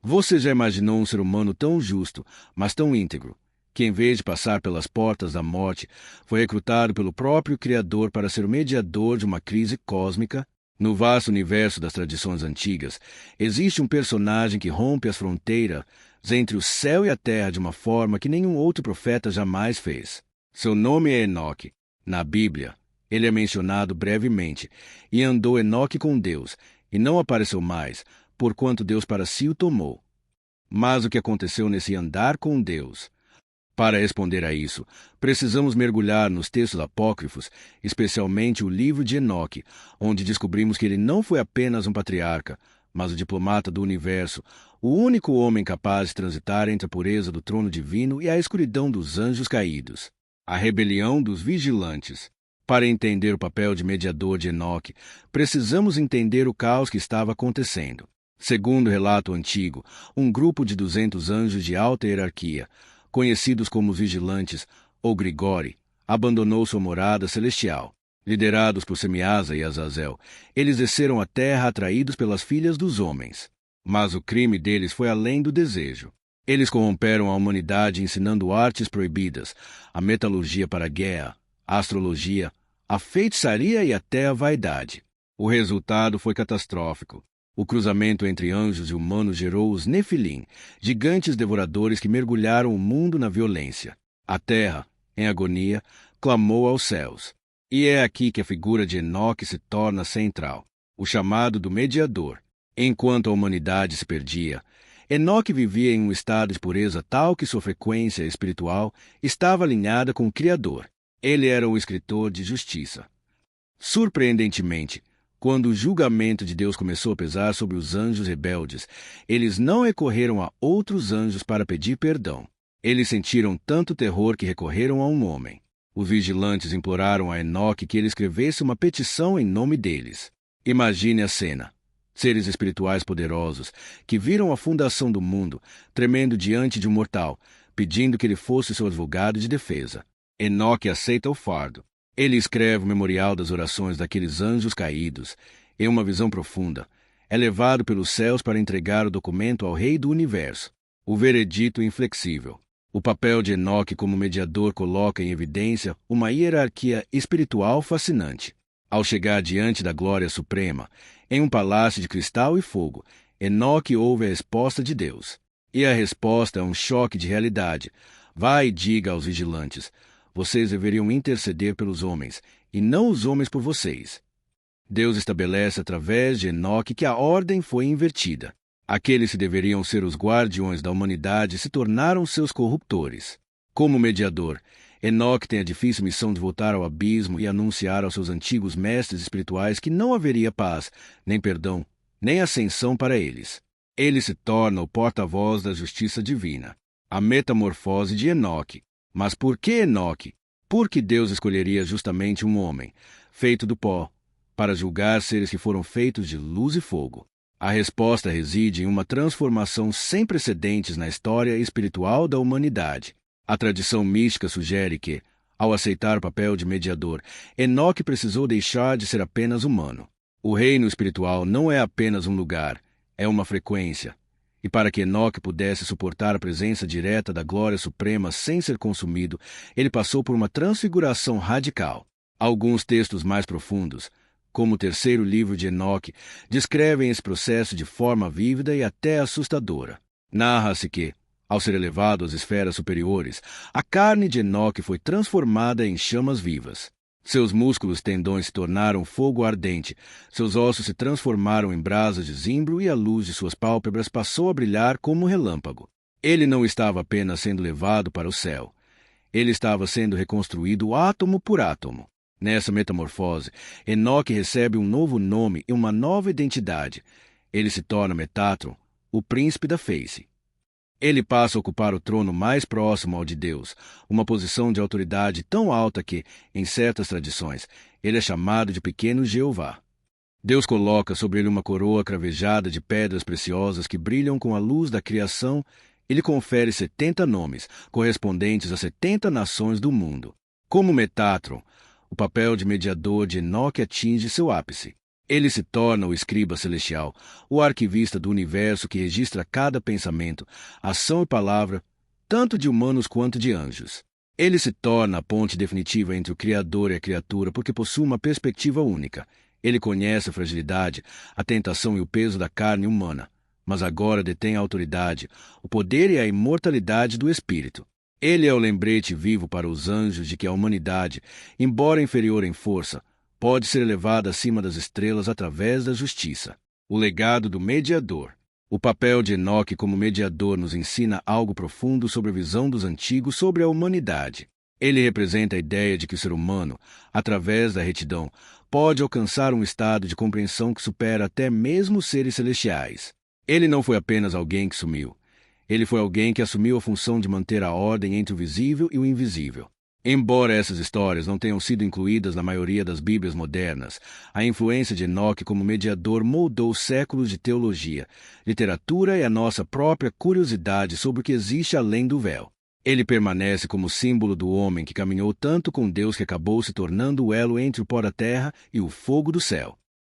Você já imaginou um ser humano tão justo, mas tão íntegro, que em vez de passar pelas portas da morte, foi recrutado pelo próprio Criador para ser o mediador de uma crise cósmica? No vasto universo das tradições antigas, existe um personagem que rompe as fronteiras entre o céu e a terra de uma forma que nenhum outro profeta jamais fez. Seu nome é Enoque. Na Bíblia, ele é mencionado brevemente, e andou Enoque com Deus, e não apareceu mais, porquanto Deus para si o tomou. Mas o que aconteceu nesse andar com Deus? Para responder a isso, precisamos mergulhar nos textos apócrifos, especialmente o livro de Enoque, onde descobrimos que ele não foi apenas um patriarca, mas o diplomata do universo, o único homem capaz de transitar entre a pureza do trono divino e a escuridão dos anjos caídos. A rebelião dos vigilantes. Para entender o papel de mediador de Enoque, precisamos entender o caos que estava acontecendo. Segundo o relato antigo, um grupo de 200 anjos de alta hierarquia, conhecidos como os vigilantes ou Grigori, abandonou sua morada celestial. Liderados por Semiasa e Azazel, eles desceram à terra atraídos pelas filhas dos homens. Mas o crime deles foi além do desejo. Eles corromperam a humanidade ensinando artes proibidas, a metalurgia para a guerra, a astrologia, a feitiçaria e até a vaidade. O resultado foi catastrófico. O cruzamento entre anjos e humanos gerou os Nefilim, gigantes devoradores que mergulharam o mundo na violência. A terra, em agonia, clamou aos céus. E é aqui que a figura de Enoque se torna central, o chamado do mediador. Enquanto a humanidade se perdia, Enoque vivia em um estado de pureza tal que sua frequência espiritual estava alinhada com o Criador. Ele era um escritor de justiça. Surpreendentemente, quando o julgamento de Deus começou a pesar sobre os anjos rebeldes, eles não recorreram a outros anjos para pedir perdão. Eles sentiram tanto terror que recorreram a um homem. Os vigilantes imploraram a Enoque que ele escrevesse uma petição em nome deles. Imagine a cena. Seres espirituais poderosos, que viram a fundação do mundo, tremendo diante de um mortal, pedindo que ele fosse seu advogado de defesa. Enoque aceita o fardo. Ele escreve o memorial das orações daqueles anjos caídos. Em uma visão profunda, é levado pelos céus para entregar o documento ao Rei do Universo. O veredito inflexível. O papel de Enoque como mediador coloca em evidência uma hierarquia espiritual fascinante. Ao chegar diante da glória suprema, em um palácio de cristal e fogo, Enoque ouve a resposta de Deus. E a resposta é um choque de realidade. Vai e diga aos vigilantes: vocês deveriam interceder pelos homens, e não os homens por vocês. Deus estabelece através de Enoque que a ordem foi invertida. Aqueles que deveriam ser os guardiões da humanidade se tornaram seus corruptores. Como mediador, Enoque tem a difícil missão de voltar ao abismo e anunciar aos seus antigos mestres espirituais que não haveria paz, nem perdão, nem ascensão para eles. Ele se torna o porta-voz da justiça divina. A metamorfose de Enoque. Mas por que Enoque? Por que Deus escolheria justamente um homem, feito do pó, para julgar seres que foram feitos de luz e fogo? A resposta reside em uma transformação sem precedentes na história espiritual da humanidade. A tradição mística sugere que, ao aceitar o papel de mediador, Enoque precisou deixar de ser apenas humano. O reino espiritual não é apenas um lugar, é uma frequência. E para que Enoque pudesse suportar a presença direta da glória suprema sem ser consumido, ele passou por uma transfiguração radical. Alguns textos mais profundos, como o terceiro livro de Enoque, descrevem esse processo de forma vívida e até assustadora. Narra-se que, ao ser elevado às esferas superiores, a carne de Enoque foi transformada em chamas vivas. Seus músculos e tendões se tornaram fogo ardente, seus ossos se transformaram em brasas de zimbro e a luz de suas pálpebras passou a brilhar como um relâmpago. Ele não estava apenas sendo levado para o céu. Ele estava sendo reconstruído átomo por átomo. Nessa metamorfose, Enoque recebe um novo nome e uma nova identidade. Ele se torna Metatron, o príncipe da Face. Ele passa a ocupar o trono mais próximo ao de Deus, uma posição de autoridade tão alta que, em certas tradições, ele é chamado de Pequeno Jeová. Deus coloca sobre ele uma coroa cravejada de pedras preciosas que brilham com a luz da criação e lhe confere 70 nomes, correspondentes a 70 nações do mundo. Como Metatron, o papel de mediador de Enoque atinge seu ápice. Ele se torna o escriba celestial, o arquivista do universo que registra cada pensamento, ação e palavra, tanto de humanos quanto de anjos. Ele se torna a ponte definitiva entre o Criador e a criatura porque possui uma perspectiva única. Ele conhece a fragilidade, a tentação e o peso da carne humana, mas agora detém a autoridade, o poder e a imortalidade do Espírito. Ele é o lembrete vivo para os anjos de que a humanidade, embora inferior em força, pode ser elevada acima das estrelas através da justiça. O legado do mediador. O papel de Enoque como mediador nos ensina algo profundo sobre a visão dos antigos sobre a humanidade. Ele representa a ideia de que o ser humano, através da retidão, pode alcançar um estado de compreensão que supera até mesmo os seres celestiais. Ele não foi apenas alguém que sumiu. Ele foi alguém que assumiu a função de manter a ordem entre o visível e o invisível. Embora essas histórias não tenham sido incluídas na maioria das Bíblias modernas, a influência de Enoque como mediador moldou séculos de teologia, literatura e a nossa própria curiosidade sobre o que existe além do véu. Ele permanece como símbolo do homem que caminhou tanto com Deus que acabou se tornando o elo entre o pó da terra e o fogo do céu.